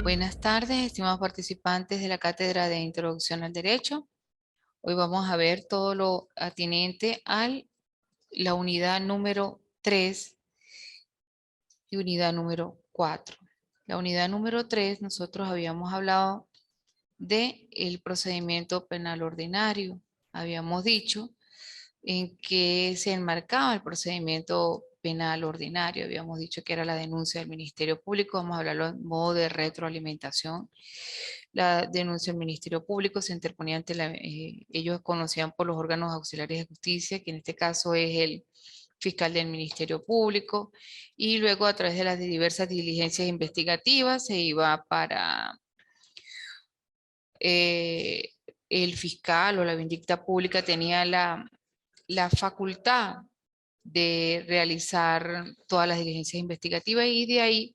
Buenas tardes, estimados participantes de la Cátedra de Introducción al Derecho. Hoy vamos a ver todo lo atinente a la unidad número 3 y unidad número 4. La unidad número 3, nosotros habíamos hablado de el procedimiento penal ordinario. Habíamos dicho en que se enmarcaba el procedimiento penal ordinario. Habíamos dicho que era la denuncia del Ministerio Público. Vamos a hablarlo en modo de retroalimentación. La denuncia del Ministerio Público se interponía ante ellos conocían por los órganos auxiliares de justicia, que en este caso es el fiscal del Ministerio Público, y luego a través de las diversas diligencias investigativas se iba para eh, el fiscal o la vindicta pública tenía la facultad de realizar todas las diligencias investigativas y de ahí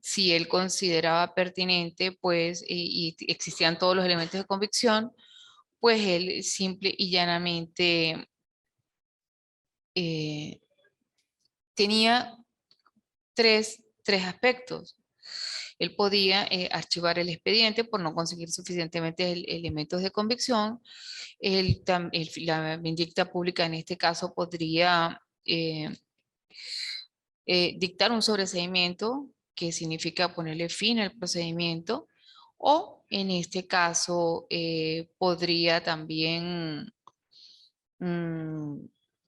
si él consideraba pertinente, pues, y existían todos los elementos de convicción, pues él simple y llanamente eh, tenía tres aspectos. Él podía archivar el expediente por no conseguir suficientemente elementos de convicción. La vindicta pública en este caso podría dictar un sobreseimiento, que significa ponerle fin al procedimiento, o en este caso podría también mm,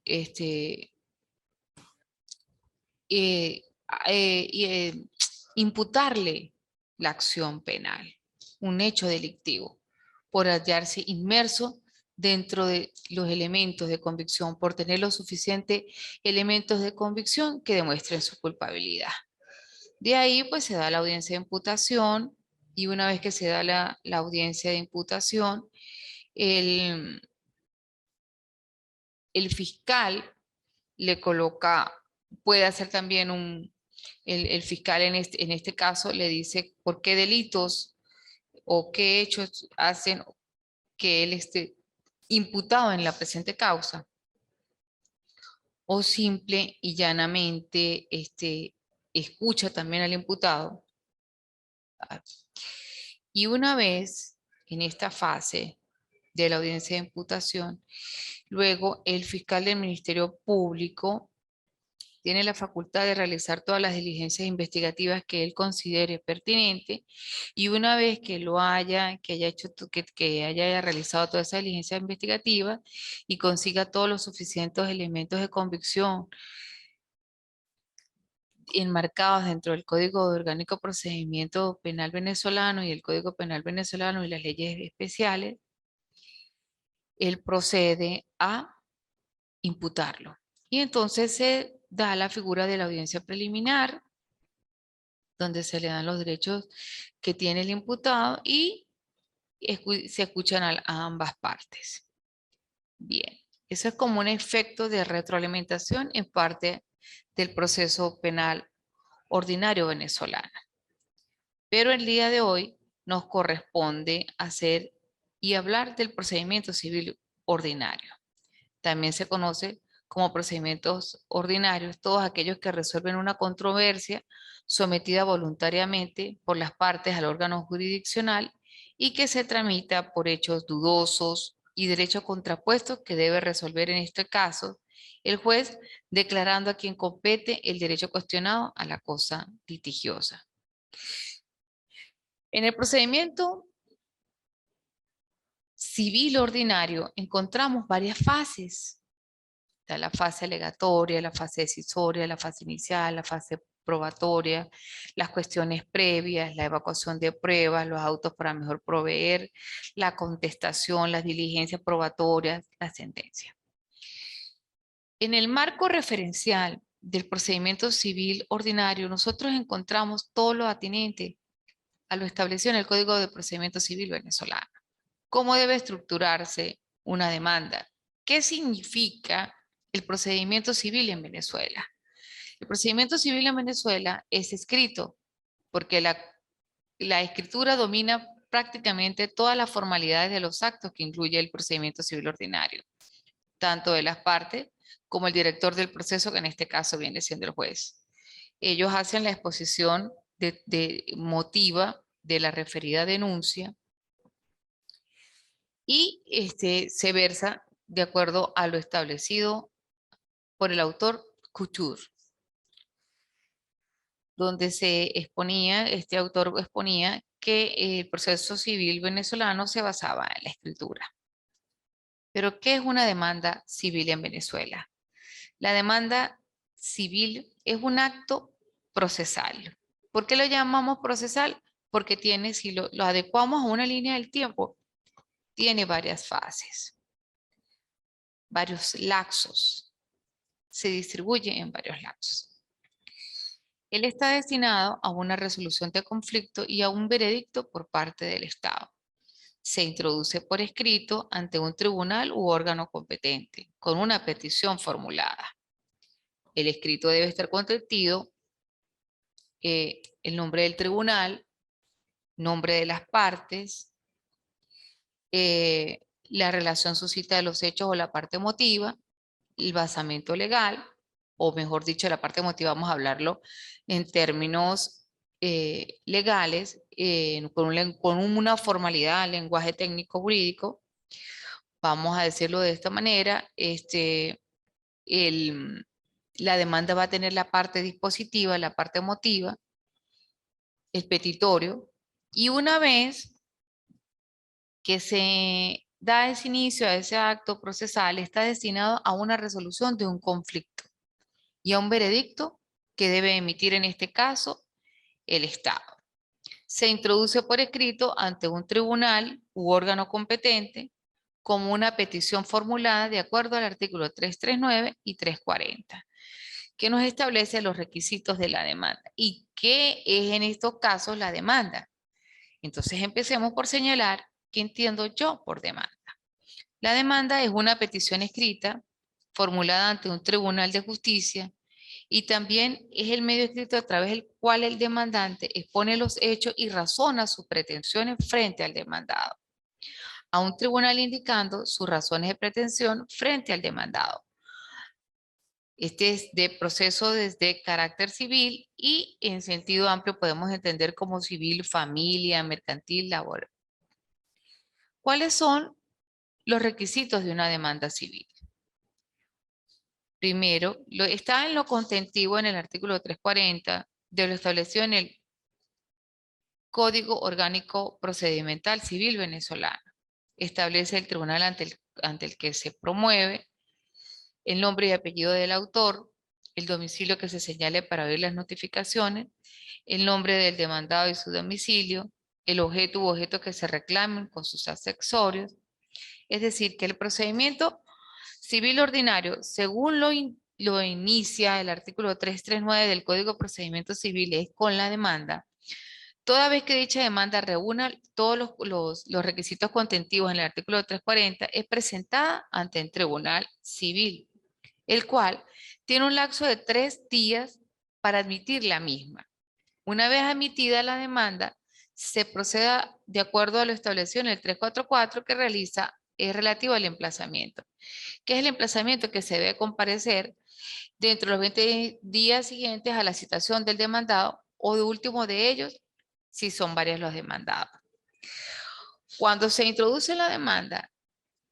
este, eh, eh, eh, imputarle la acción penal, un hecho delictivo, por hallarse inmerso dentro de los elementos de convicción, por tener los suficientes elementos de convicción que demuestren su culpabilidad. De ahí pues se da la audiencia de imputación y una vez que se da la audiencia de imputación, el, el fiscal le coloca, puede hacer también el fiscal en este caso le dice por qué delitos o qué hechos hacen que él esté imputado en la presente causa, o simple y llanamente escucha también al imputado. Y una vez en esta fase de la audiencia de imputación, luego el fiscal del Ministerio Público tiene la facultad de realizar todas las diligencias investigativas que él considere pertinente, y una vez que lo haya, que haya hecho, que haya realizado toda esa diligencia investigativa y consiga todos los suficientes elementos de convicción enmarcados dentro del Código Orgánico de Procedimiento Penal venezolano y el Código Penal venezolano y las leyes especiales, él procede a imputarlo. Y entonces se da la figura de la audiencia preliminar, donde se le dan los derechos que tiene el imputado y se escuchan a ambas partes. Bien, eso es como un efecto de retroalimentación en parte del proceso penal ordinario venezolano. Pero el día de hoy nos corresponde hacer y hablar del procedimiento civil ordinario. También se conoce como procedimientos ordinarios todos aquellos que resuelven una controversia sometida voluntariamente por las partes al órgano jurisdiccional y que se tramita por hechos dudosos y derechos contrapuestos que debe resolver en este caso el juez, declarando a quien compete el derecho cuestionado a la cosa litigiosa. En el procedimiento civil ordinario encontramos varias fases. Está la fase alegatoria, la fase decisoria, la fase inicial, la fase probatoria, las cuestiones previas, la evacuación de pruebas, los autos para mejor proveer, la contestación, las diligencias probatorias, la sentencia. En el marco referencial del procedimiento civil ordinario, nosotros encontramos todo lo atinente a lo establecido en el Código de Procedimiento Civil venezolano. ¿Cómo debe estructurarse una demanda? ¿Qué significa el procedimiento civil en Venezuela? El procedimiento civil en Venezuela es escrito porque la escritura domina prácticamente todas las formalidades de los actos que incluye el procedimiento civil ordinario, tanto de las partes como el director del proceso, que en este caso viene siendo el juez. Ellos hacen la exposición motiva de la referida denuncia y se versa de acuerdo a lo establecido por el autor Couture, donde este autor exponía que el proceso civil venezolano se basaba en la escritura. Pero, ¿qué es una demanda civil en Venezuela? La demanda civil es un acto procesal. ¿Por qué lo llamamos procesal? Porque tiene, si lo adecuamos a una línea del tiempo, tiene varias fases, varios lapsos, se distribuye en varios lapsos. Él está destinado a una resolución de conflicto y a un veredicto por parte del Estado. Se introduce por escrito ante un tribunal u órgano competente, con una petición formulada. El escrito debe estar contenido el nombre del tribunal, nombre de las partes, la relación suscita de los hechos o la parte emotiva, el basamento legal, o mejor dicho, la parte emotiva vamos a hablarlo en términos legales, con una formalidad, lenguaje técnico jurídico, vamos a decirlo de esta manera, la demanda va a tener la parte dispositiva, la parte emotiva, el petitorio, y una vez que se da ese inicio a ese acto procesal, está destinado a una resolución de un conflicto y a un veredicto que debe emitir en este caso el Estado. Se introduce por escrito ante un tribunal u órgano competente como una petición formulada de acuerdo al artículo 339 y 340, que nos establece los requisitos de la demanda. ¿Y qué es en estos casos la demanda? Entonces empecemos por señalar qué entiendo yo por demanda. La demanda es una petición escrita formulada ante un tribunal de justicia y también es el medio escrito a través del cual el demandante expone los hechos y razona sus pretensiones frente al demandado, a un tribunal indicando sus razones de pretensión frente al demandado. Este es de proceso desde carácter civil y en sentido amplio podemos entender como civil, familia, mercantil, laboral. ¿Cuáles son los requisitos de una demanda civil? Primero, está en lo contentivo en el artículo 340 de lo establecido en el Código Orgánico Procedimental Civil Venezolano. Establece el tribunal ante el que se promueve, el nombre y apellido del autor, el domicilio que se señale para oír las notificaciones, el nombre del demandado y su domicilio, el objeto u objetos que se reclamen con sus accesorios. Es decir, que el procedimiento civil ordinario, según lo inicia el artículo 339 del Código de Procedimientos Civiles con la demanda, toda vez que dicha demanda reúna todos los requisitos contentivos en el artículo 340, es presentada ante el Tribunal Civil, el cual tiene un lapso de 3 días para admitir la misma. Una vez admitida la demanda, se proceda de acuerdo a lo establecido en el 344 que es relativo al emplazamiento. ¿Qué es el emplazamiento? Que se debe comparecer dentro de los 20 días siguientes a la citación del demandado o de último de ellos, si son varios los demandados. Cuando se introduce la demanda,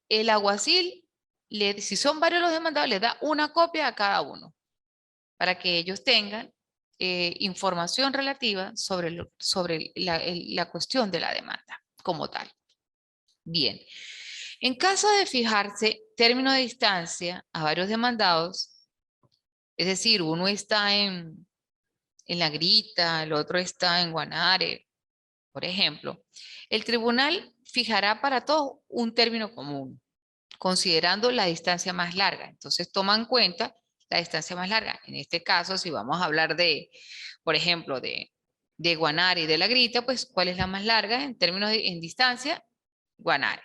el alguacil, si son varios los demandados, le da una copia a cada uno para que ellos tengan información relativa sobre la cuestión de la demanda como tal. Bien, en caso de fijarse término de distancia a varios demandados, es decir, uno está en La Grita, el otro está en Guanare, por ejemplo, el tribunal fijará para todos un término común, considerando la distancia más larga. Entonces toma en cuenta la distancia más larga. En este caso, si vamos a hablar por ejemplo, de Guanare y de La Grita, pues ¿cuál es la más larga en términos en distancia? Guanare.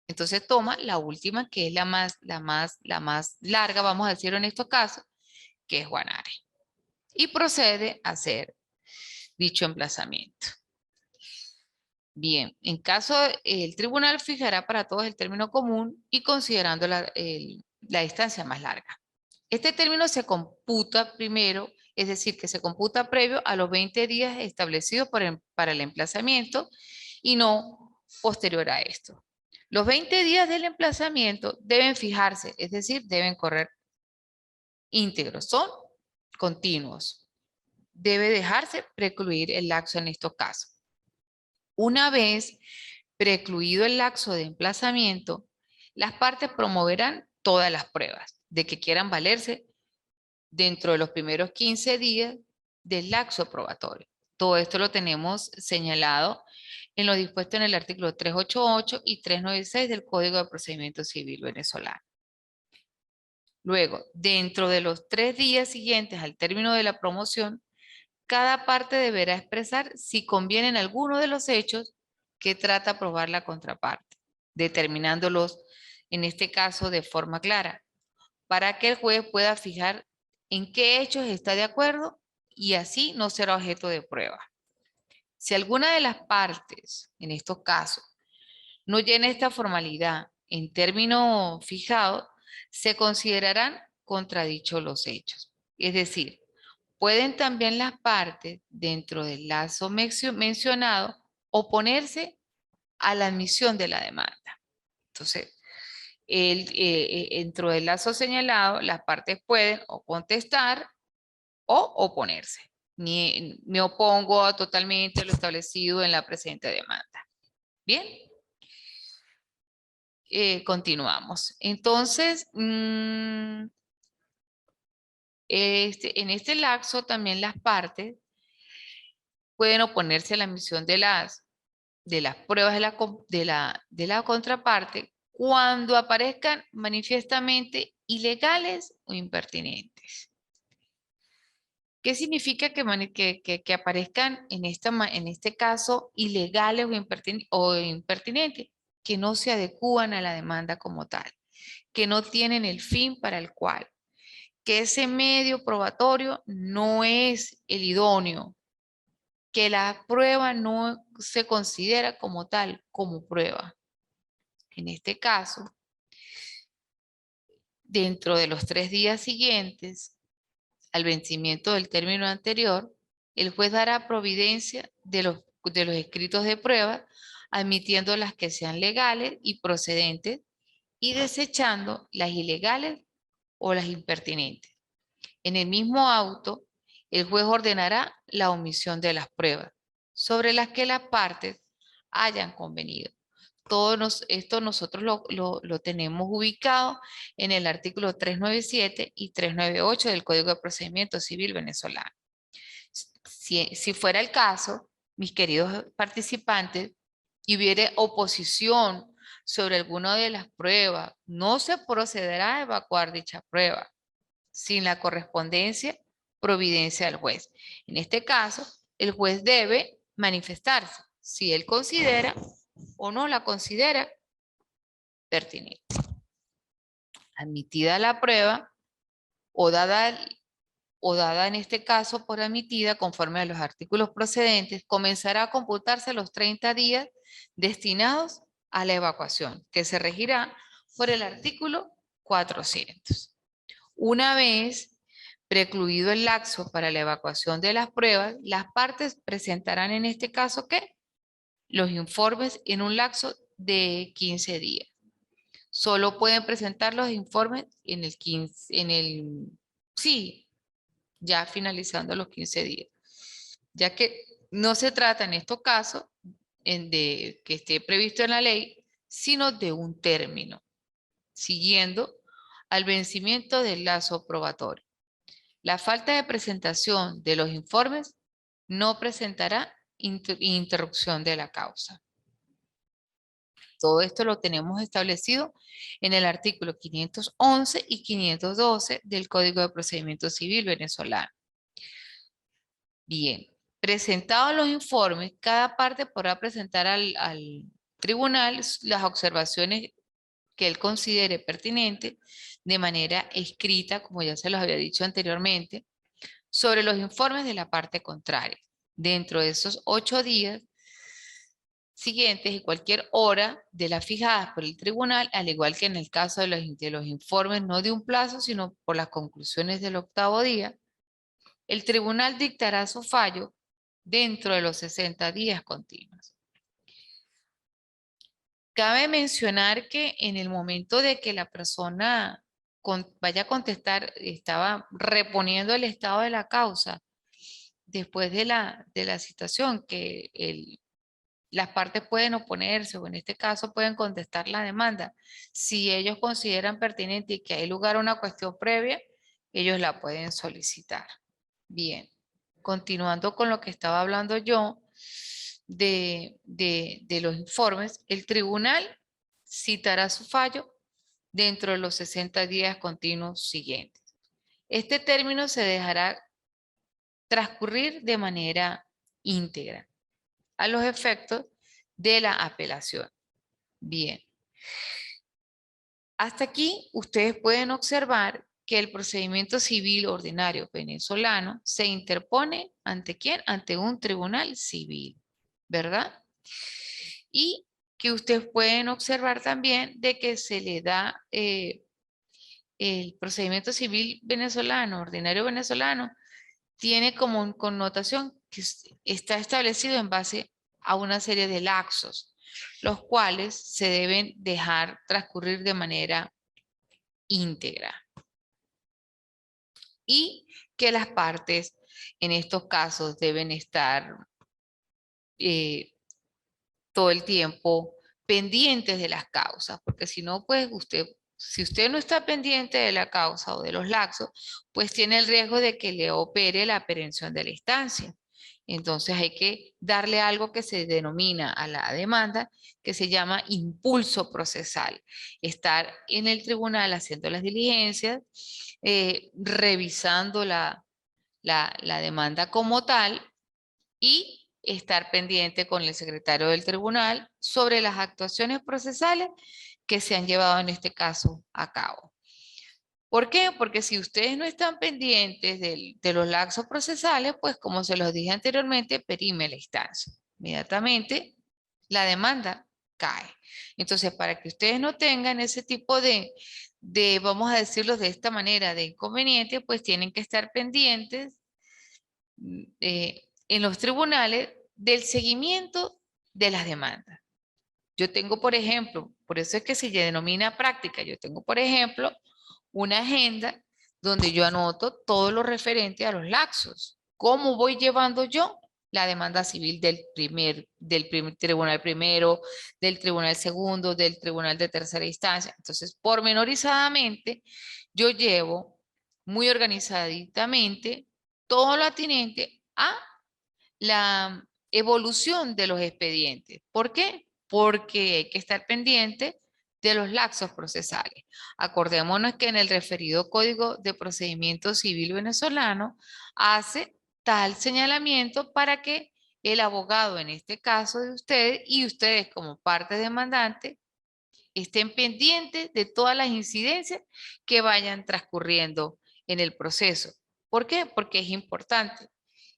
Entonces toma la última, que es la más larga, vamos a decirlo en estos casos, que es Guanare. Y procede a hacer dicho emplazamiento. Bien, en caso, el tribunal fijará para todos el término común y considerando la distancia más larga. Este término se computa primero es decir, que se computa previo a los 20 días establecidos para el emplazamiento y no posterior a esto. Los 20 días del emplazamiento deben fijarse, es decir, deben correr íntegros, son continuos. Debe dejarse precluir el lapso en estos casos. Una vez precluido el lapso de emplazamiento, las partes promoverán todas las pruebas de que quieran valerse dentro de los primeros 15 días del lapso probatorio. Todo esto lo tenemos señalado en lo dispuesto en el artículo 388 y 396 del Código de Procedimiento Civil venezolano. Luego, dentro de los 3 días siguientes al término de la promoción, cada parte deberá expresar si convienen alguno de los hechos que trata probar la contraparte, determinándolos, en este caso, de forma clara, para que el juez pueda fijar en qué hechos está de acuerdo y así no será objeto de prueba. Si alguna de las partes, en estos casos, no llena esta formalidad en término fijado, se considerarán contradichos los hechos. Es decir, pueden también las partes dentro del lazo mencionado oponerse a la admisión de la demanda. Entonces, dentro del lazo señalado, las partes pueden o contestar o oponerse. Me opongo totalmente a lo establecido en la presente demanda. Bien, continuamos. Entonces, en este lapso también las partes pueden oponerse a la admisión de las pruebas de la contraparte cuando aparezcan manifiestamente ilegales o impertinentes. ¿Qué significa que aparezcan en este caso ilegales o impertinentes? Que no se adecúan a la demanda como tal, que no tienen el fin para el cual, que ese medio probatorio no es el idóneo, que la prueba no se considera como tal, como prueba. En este caso, dentro de los 3 días siguientes al vencimiento del término anterior, el juez dará providencia de los escritos de prueba, admitiendo las que sean legales y procedentes y desechando las ilegales o las impertinentes. En el mismo auto, el juez ordenará la omisión de las pruebas sobre las que las partes hayan convenido. Esto nosotros lo tenemos ubicado en el artículo 397 y 398 del Código de Procedimiento Civil venezolano. Si fuera el caso, mis queridos participantes, y hubiere oposición sobre alguna de las pruebas, no se procederá a evacuar dicha prueba sin la correspondencia providencia del juez. En este caso, el juez debe manifestarse si él considera o no la considera pertinente. Admitida la prueba o dada en este caso por admitida conforme a los artículos procedentes, comenzará a computarse los 30 días destinados a la evacuación, que se regirá por el artículo 400. Una vez precluido el lapso para la evacuación de las pruebas, las partes presentarán en este caso, ¿qué? Los informes en un lapso de 15 días. Solo pueden presentar los informes sí, ya finalizando los 15 días. Ya que no se trata en estos casos de que esté previsto en la ley, sino de un término, siguiendo al vencimiento del lazo probatorio. La falta de presentación de los informes no presentará interrupción de la causa. Todo esto lo tenemos establecido en el artículo 511 y 512 del Código de Procedimiento Civil venezolano. Bien, presentados los informes, cada parte podrá presentar al tribunal las observaciones que él considere pertinente de manera escrita, como ya se los había dicho anteriormente, sobre los informes de la parte contraria. Dentro de esos 8 días siguientes y cualquier hora de las fijadas por el tribunal, al igual que en el caso de los informes no de un plazo, sino por las conclusiones del 8º día, el tribunal dictará su fallo dentro de los 60 días continuos. Cabe mencionar que en el momento de que la persona vaya a contestar, estaba reponiendo el estado de la causa, después de la citación, que las partes pueden oponerse o en este caso pueden contestar la demanda. Si ellos consideran pertinente y que hay lugar a una cuestión previa, ellos la pueden solicitar. Bien, continuando con lo que estaba hablando yo de los informes, el tribunal citará su fallo dentro de los 60 días continuos siguientes. Este término se dejará transcurrir de manera íntegra a los efectos de la apelación. Bien. Hasta aquí ustedes pueden observar que el procedimiento civil ordinario venezolano se interpone ¿ante quién? Ante un tribunal civil, ¿verdad? Y que ustedes pueden observar también de que se le da el procedimiento civil venezolano, ordinario venezolano, tiene como connotación que está establecido en base a una serie de lapsos, los cuales se deben dejar transcurrir de manera íntegra. Y que las partes en estos casos deben estar todo el tiempo pendientes de las causas, porque si no, pues si usted no está pendiente de la causa o de los lapsos, pues tiene el riesgo de que le opere la aprehensión de la instancia. Entonces hay que darle algo que se denomina a la demanda, que se llama impulso procesal. Estar en el tribunal haciendo las diligencias, revisando la demanda como tal y estar pendiente con el secretario del tribunal sobre las actuaciones procesales que se han llevado en este caso a cabo. ¿Por qué? Porque si ustedes no están pendientes de los lapsos procesales, pues como se los dije anteriormente, perime la instancia. Inmediatamente la demanda cae. Entonces, para que ustedes no tengan ese tipo vamos a decirlo de esta manera, de inconveniente, pues tienen que estar pendientes en los tribunales del seguimiento de las demandas. Yo tengo, por ejemplo, por eso es que se denomina práctica, yo tengo, por ejemplo, una agenda donde yo anoto todo lo referente a los lapsos. ¿Cómo voy llevando yo la demanda civil del primer tribunal primero, del tribunal segundo, del tribunal de tercera instancia? Entonces, pormenorizadamente, yo llevo muy organizadamente todo lo atinente a la evolución de los expedientes. ¿Por qué? Porque hay que estar pendiente de los lapsos procesales. Acordémonos que en el referido Código de Procedimiento Civil venezolano hace tal señalamiento para que el abogado, en este caso de ustedes, y ustedes como parte demandante, estén pendientes de todas las incidencias que vayan transcurriendo en el proceso. ¿Por qué? Porque es importante.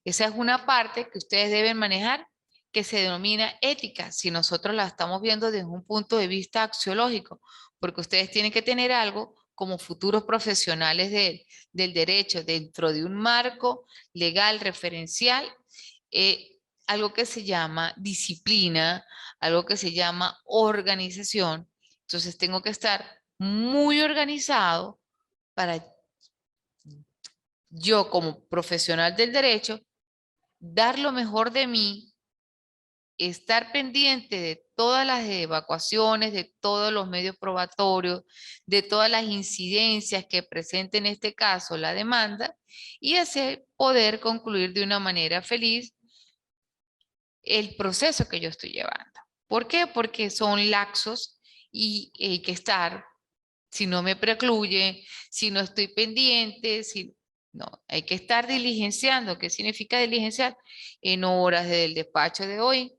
Esa es una parte que ustedes deben manejar que se denomina ética, si nosotros la estamos viendo desde un punto de vista axiológico, porque ustedes tienen que tener algo como futuros profesionales del derecho dentro de un marco legal referencial, algo que se llama disciplina, algo que se llama organización. Entonces tengo que estar muy organizado para yo como profesional del derecho dar lo mejor de mí, estar pendiente de todas las evacuaciones, de todos los medios probatorios, de todas las incidencias que presente en este caso la demanda y así poder concluir de una manera feliz el proceso que yo estoy llevando. ¿Por qué? Porque son laxos y hay que estar, si no me precluye, si no estoy pendiente, no, hay que estar diligenciando. ¿Qué significa diligenciar? En horas del despacho de hoy.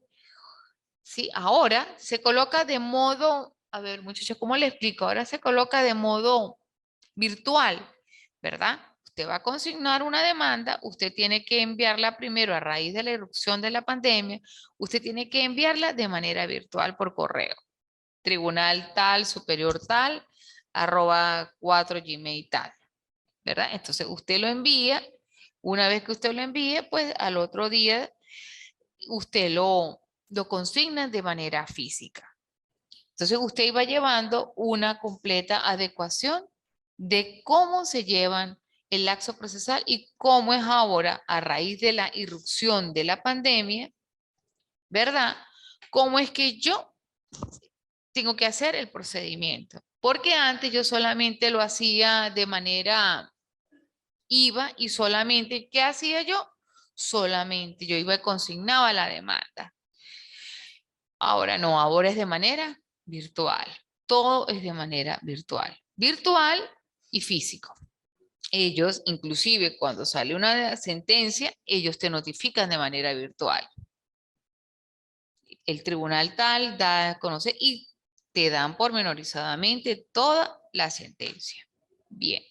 Sí, ahora se coloca de modo, a ver muchachos, ¿cómo le explico? Ahora se coloca de modo virtual, ¿verdad? Usted va a consignar una demanda, usted tiene que enviarla primero a raíz de la irrupción de la pandemia, usted tiene que enviarla de manera virtual por correo. Tribunal tal, superior tal, @4gmail tal, ¿verdad? Entonces usted lo envía, Una vez que usted lo envíe, pues al otro día usted lo consigna de manera física. Entonces usted iba llevando una completa adecuación de cómo se llevan el laxo procesal y cómo es ahora, a raíz de la irrupción de la pandemia, ¿verdad? ¿Cómo es que yo tengo que hacer el procedimiento? Porque antes yo solamente lo hacía de manera, iba y solamente, ¿qué hacía yo? Solamente yo iba y consignaba la demanda. Ahora no, ahora es de manera virtual. Todo es de manera virtual. Virtual y físico. Ellos, inclusive cuando sale una sentencia, ellos te notifican de manera virtual. El tribunal tal da a conocer y te dan pormenorizadamente toda la sentencia. Bien.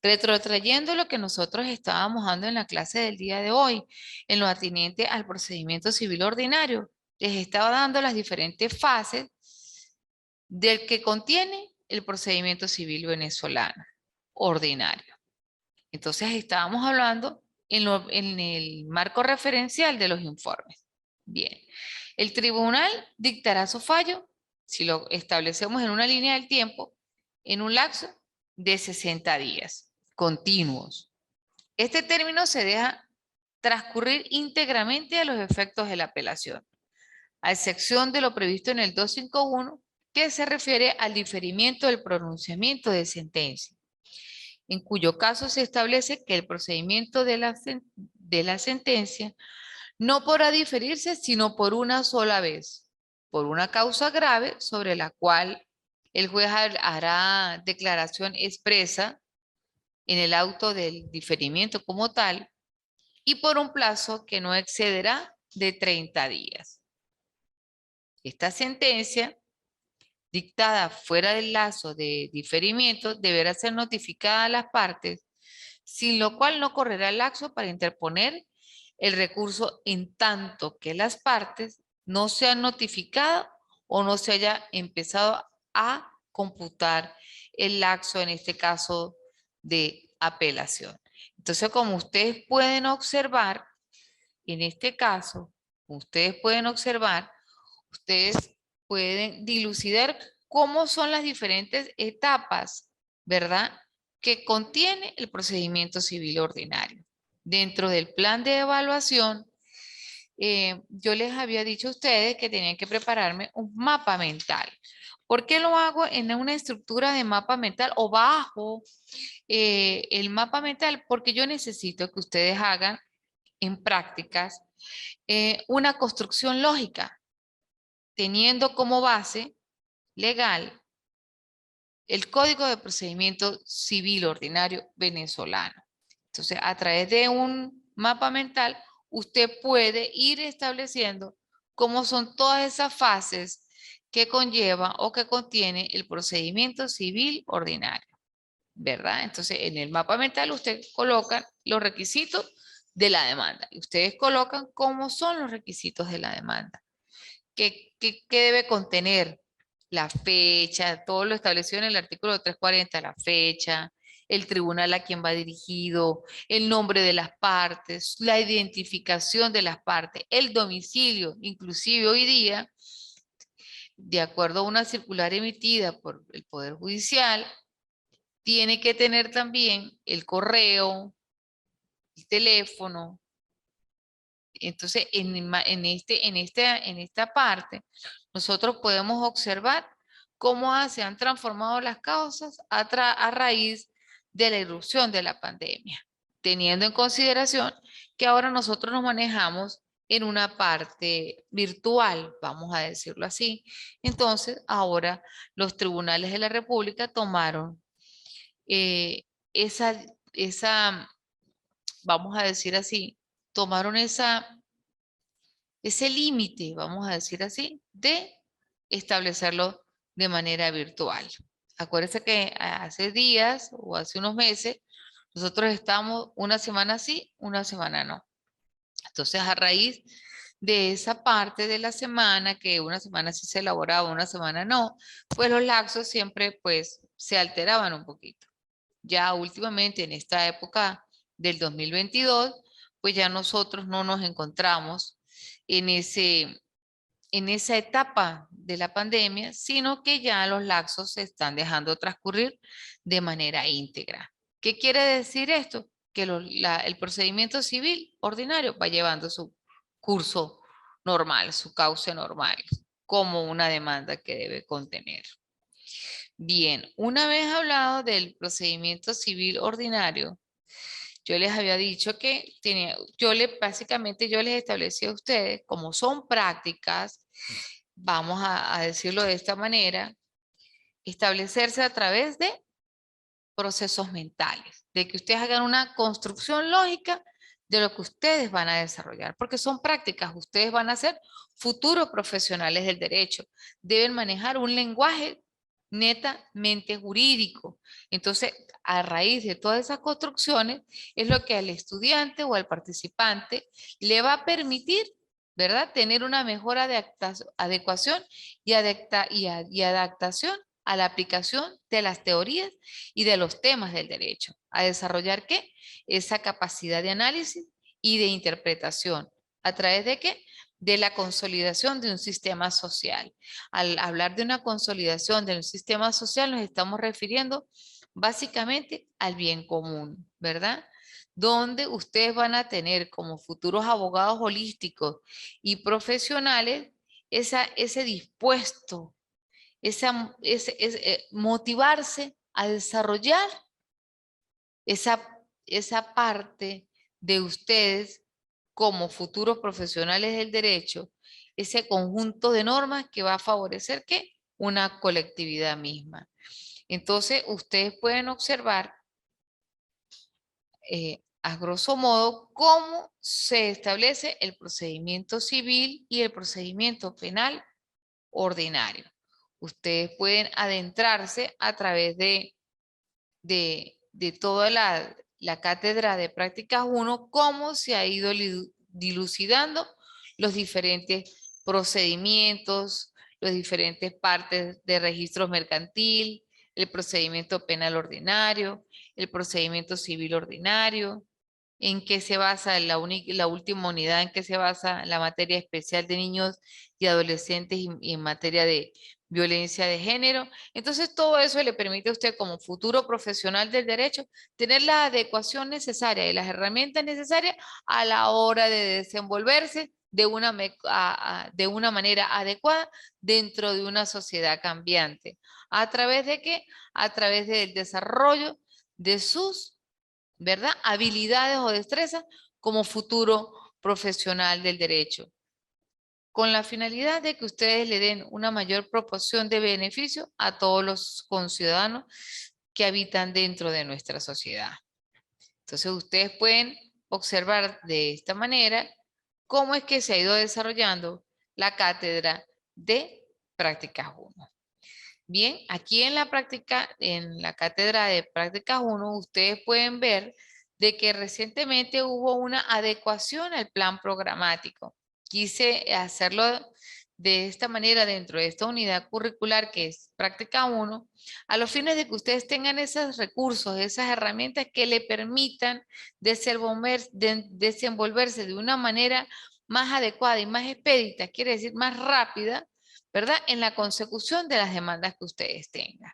Retrotrayendo lo que nosotros estábamos dando en la clase del día de hoy, en lo atinente al procedimiento civil ordinario, les estaba dando las diferentes fases del que contiene el procedimiento civil venezolano ordinario. Entonces estábamos hablando en el marco referencial de los informes. Bien, el tribunal dictará su fallo, si lo establecemos en una línea del tiempo, en un lapso de 60 días continuos. Este término se deja transcurrir íntegramente a los efectos de la apelación, a excepción de lo previsto en el 251, que se refiere al diferimiento del pronunciamiento de sentencia, en cuyo caso se establece que el procedimiento de la sentencia no podrá diferirse sino por una sola vez, por una causa grave sobre la cual el juez hará declaración expresa en el auto del diferimiento como tal y por un plazo que no excederá de 30 días. Esta sentencia, dictada fuera del lazo de diferimiento, deberá ser notificada a las partes, sin lo cual no correrá el lapso para interponer el recurso en tanto que las partes no sean notificadas o no se haya empezado a computar el lapso, en este caso de apelación. Entonces, como ustedes pueden observar, en este caso, ustedes pueden dilucidar cómo son las diferentes etapas, ¿verdad?, que contiene el procedimiento civil ordinario. Dentro del plan de evaluación, yo les había dicho a ustedes que tenían que prepararme un mapa mental. ¿Por qué lo hago en una estructura de mapa mental o bajo el mapa mental? Porque yo necesito que ustedes hagan en prácticas una construcción lógica, teniendo como base legal el Código de Procedimiento Civil Ordinario venezolano. Entonces, a través de un mapa mental, usted puede ir estableciendo cómo son todas esas fases que conlleva o que contiene el procedimiento civil ordinario, ¿verdad? Entonces, en el mapa mental usted coloca los requisitos de la demanda y ustedes colocan cómo son los requisitos de la demanda. ¿Qué debe contener? La fecha, todo lo establecido en el artículo 340, la fecha, el tribunal a quien va dirigido, el nombre de las partes, la identificación de las partes, el domicilio, inclusive hoy día, de acuerdo a una circular emitida por el Poder Judicial, tiene que tener también el correo, el teléfono. Entonces, en esta parte, nosotros podemos observar cómo se han transformado las causas a raíz de la irrupción de la pandemia, teniendo en consideración que ahora nosotros nos manejamos en una parte virtual, vamos a decirlo así. Entonces, ahora los tribunales de la República tomaron eh, esa, vamos a decir así, tomaron ese límite, vamos a decir así, de establecerlo de manera virtual. Acuérdense que hace días o hace unos meses, nosotros estamos una semana sí, una semana no. Entonces, a raíz de esa parte de la semana, que una semana sí se elaboraba, una semana no, pues los lapsos siempre pues se alteraban un poquito. Ya últimamente en esta época del 2022, pues ya nosotros no nos encontramos en esa etapa de la pandemia, sino que ya los lapsos se están dejando transcurrir de manera íntegra. ¿Qué quiere decir esto? Que el procedimiento civil ordinario va llevando su curso normal, su cauce normal, como una demanda que debe contener. Bien, una vez hablado del procedimiento civil ordinario, yo les había dicho que básicamente yo les establecí a ustedes, como son prácticas, vamos a decirlo de esta manera, establecerse a través de procesos mentales, de que ustedes hagan una construcción lógica de lo que ustedes van a desarrollar, porque son prácticas, ustedes van a ser futuros profesionales del derecho, deben manejar un lenguaje netamente jurídico. Entonces, a raíz de todas esas construcciones, es lo que al estudiante o al participante le va a permitir, ¿verdad?, tener una mejor adecuación y adaptación a la aplicación de las teorías y de los temas del derecho. ¿A desarrollar qué? Esa capacidad de análisis y de interpretación. ¿A través de qué? De la consolidación de un sistema social. Al hablar de una consolidación de un sistema social nos estamos refiriendo básicamente al bien común, ¿verdad? Donde ustedes van a tener como futuros abogados holísticos y profesionales ese dispuesto, motivarse a desarrollar esa parte de ustedes como futuros profesionales del derecho, ese conjunto de normas que va a favorecer ¿qué? Una colectividad misma. Entonces, ustedes pueden observar a grosso modo cómo se establece el procedimiento civil y el procedimiento penal ordinario. Ustedes pueden adentrarse a través de toda la cátedra de prácticas 1, cómo se ha ido dilucidando los diferentes procedimientos, las diferentes partes de registro mercantil, el procedimiento penal ordinario, el procedimiento civil ordinario, en qué se basa la última unidad, en qué se basa la materia especial de niños y adolescentes y en materia de violencia de género. Entonces, todo eso le permite a usted como futuro profesional del derecho tener la adecuación necesaria y las herramientas necesarias a la hora de desenvolverse de una manera adecuada dentro de una sociedad cambiante. ¿A través de qué? A través del desarrollo de sus, ¿verdad?, habilidades o destrezas como futuro profesional del derecho, con la finalidad de que ustedes le den una mayor proporción de beneficio a todos los conciudadanos que habitan dentro de nuestra sociedad. Entonces ustedes pueden observar de esta manera cómo es que se ha ido desarrollando la cátedra de prácticas 1. Bien, aquí en la cátedra de prácticas 1, ustedes pueden ver de que recientemente hubo una adecuación al plan programático. Quise hacerlo de esta manera dentro de esta unidad curricular que es práctica 1, a los fines de que ustedes tengan esos recursos, esas herramientas que le permitan desenvolverse de una manera más adecuada y más expedita, quiere decir más rápida, ¿verdad?, en la consecución de las demandas que ustedes tengan.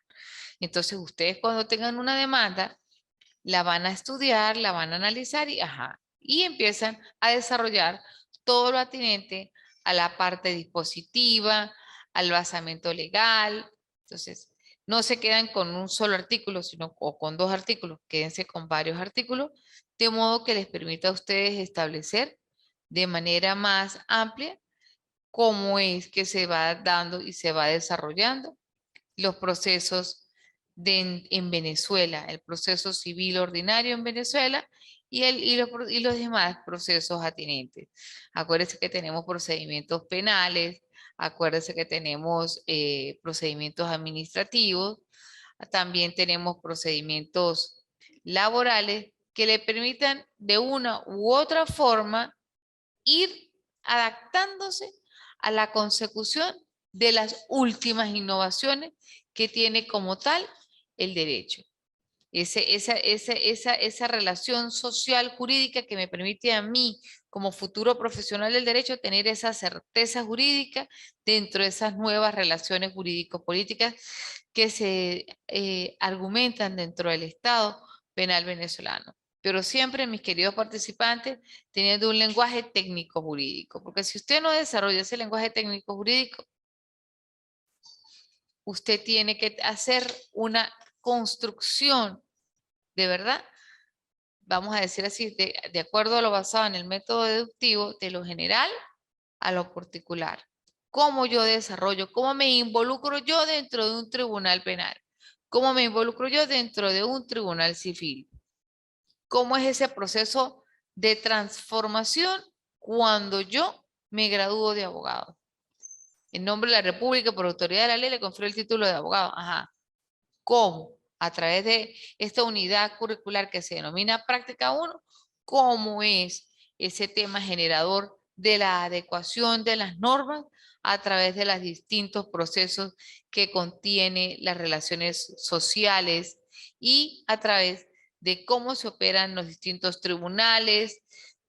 Entonces, ustedes cuando tengan una demanda, la van a estudiar, la van a analizar y empiezan a desarrollar todo lo atinente a la parte dispositiva, al basamento legal. Entonces, no se quedan con un solo artículo, o con 2 artículos, quédense con varios artículos, de modo que les permita a ustedes establecer de manera más amplia cómo es que se va dando y se va desarrollando los procesos en Venezuela, el proceso civil ordinario en Venezuela y los demás procesos atinentes. Acuérdense que tenemos procedimientos penales, acuérdense que tenemos procedimientos administrativos, también tenemos procedimientos laborales que le permitan de una u otra forma ir adaptándose a la consecución de las últimas innovaciones que tiene como tal el derecho. esa relación social jurídica que me permite a mí, como futuro profesional del derecho, tener esa certeza jurídica dentro de esas nuevas relaciones jurídico-políticas que se argumentan dentro del Estado penal venezolano. Pero siempre, mis queridos participantes, teniendo un lenguaje técnico jurídico, porque si usted no desarrolla ese lenguaje técnico jurídico, usted tiene que hacer una construcción de verdad, vamos a decir así, de acuerdo a lo basado en el método deductivo, de lo general a lo particular. ¿Cómo yo desarrollo? ¿Cómo me involucro yo dentro de un tribunal penal? ¿Cómo me involucro yo dentro de un tribunal civil? ¿Cómo es ese proceso de transformación cuando yo me gradúo de abogado? En nombre de la República, por autoridad de la ley, le confiero el título de abogado. Ajá. ¿Cómo? A través de esta unidad curricular que se denomina Práctica 1, ¿cómo es ese tema generador de la adecuación de las normas a través de los distintos procesos que contiene las relaciones sociales y a través de cómo se operan los distintos tribunales,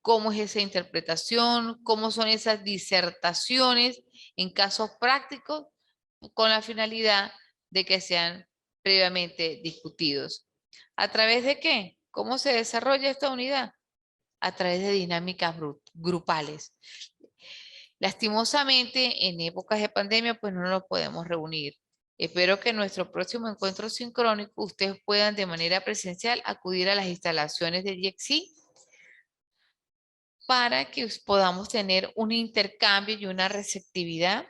cómo es esa interpretación, cómo son esas disertaciones en casos prácticos con la finalidad de que sean previamente discutidos? ¿A través de qué? ¿Cómo se desarrolla esta unidad? A través de dinámicas grupales. Lastimosamente, en épocas de pandemia, pues no nos podemos reunir. Espero que en nuestro próximo encuentro sincrónico ustedes puedan de manera presencial acudir a las instalaciones de DIEXI para que podamos tener un intercambio y una receptividad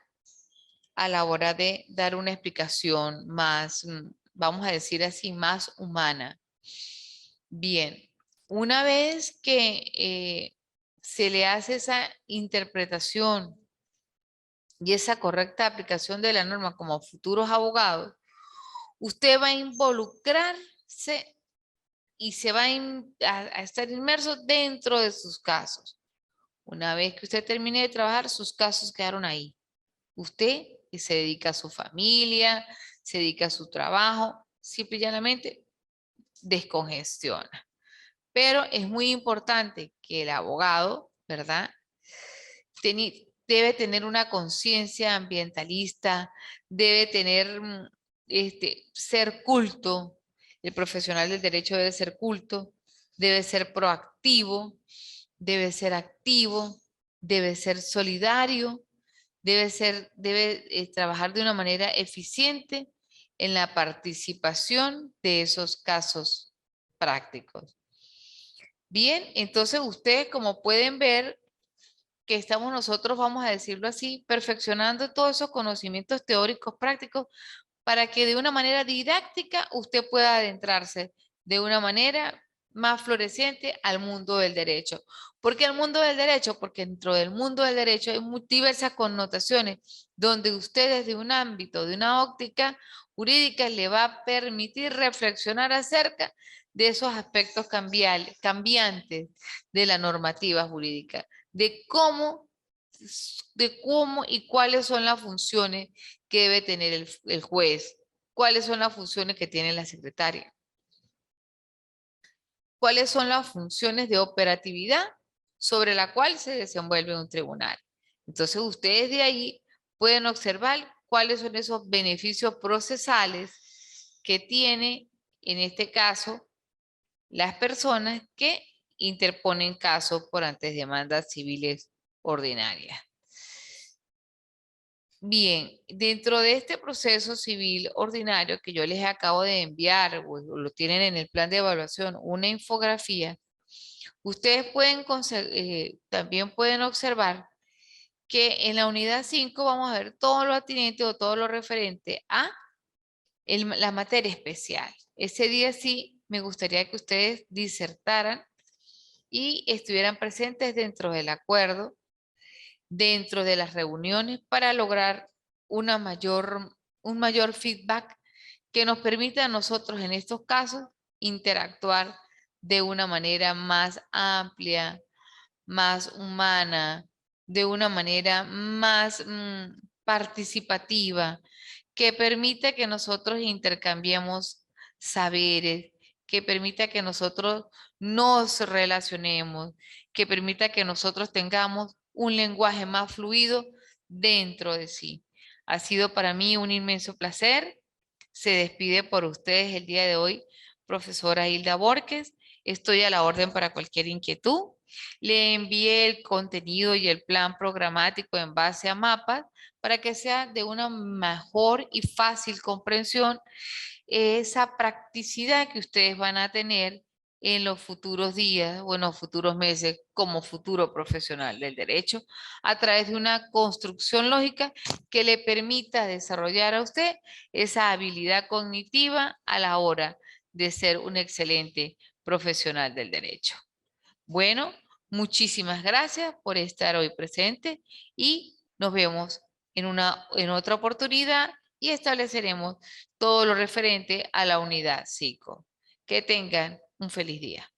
a la hora de dar una explicación más, vamos a decir así, más humana. Bien, una vez que se le hace esa interpretación y esa correcta aplicación de la norma como futuros abogados, usted va a involucrarse y se va a estar inmerso dentro de sus casos. Una vez que usted termine de trabajar, sus casos quedaron ahí. Usted se dedica a su familia, se dedica a su trabajo, simple y llanamente descongestiona. Pero es muy importante que el abogado, ¿verdad? Debe tener una conciencia ambientalista, debe tener, ser culto, el profesional del derecho debe ser culto, debe ser proactivo, debe ser activo, debe ser solidario, debe trabajar de una manera eficiente en la participación de esos casos prácticos. Bien, entonces ustedes como pueden ver que estamos nosotros, vamos a decirlo así, perfeccionando todos esos conocimientos teóricos prácticos para que de una manera didáctica usted pueda adentrarse de una manera más floreciente al mundo del derecho. ¿Por qué al mundo del derecho? Porque dentro del mundo del derecho hay diversas connotaciones donde usted desde un ámbito, de una óptica jurídica, le va a permitir reflexionar acerca de esos aspectos cambiantes de la normativa jurídica, de cómo y cuáles son las funciones que debe tener el juez, cuáles son las funciones que tiene la secretaria, cuáles son las funciones de operatividad sobre la cual se desenvuelve un tribunal. Entonces ustedes de ahí pueden observar cuáles son esos beneficios procesales que tiene, en este caso, las personas que interponen casos por antes demandas civiles ordinarias. Bien, dentro de este proceso civil ordinario que yo les acabo de enviar, o lo tienen en el plan de evaluación, una infografía, ustedes también pueden observar que en la unidad 5 vamos a ver todo lo atinente o todo lo referente a la materia especial. Ese día sí me gustaría que ustedes disertaran y estuvieran presentes dentro del acuerdo, dentro de las reuniones para lograr un mayor feedback que nos permita a nosotros en estos casos interactuar de una manera más amplia, más humana, de una manera más participativa, que permita que nosotros intercambiemos saberes, que permita que nosotros nos relacionemos, que permita que nosotros tengamos un lenguaje más fluido dentro de sí. Ha sido para mí un inmenso placer. Se despide por ustedes el día de hoy, profesora Hilda Borges. Estoy a la orden para cualquier inquietud. Le envié el contenido y el plan programático en base a mapas para que sea de una mejor y fácil comprensión esa practicidad que ustedes van a tener en los futuros días o en los futuros meses como futuro profesional del derecho a través de una construcción lógica que le permita desarrollar a usted esa habilidad cognitiva a la hora de ser un excelente profesional del derecho. Bueno, muchísimas gracias por estar hoy presente y nos vemos en otra oportunidad y estableceremos todo lo referente a la unidad psico. Que tengan un feliz día.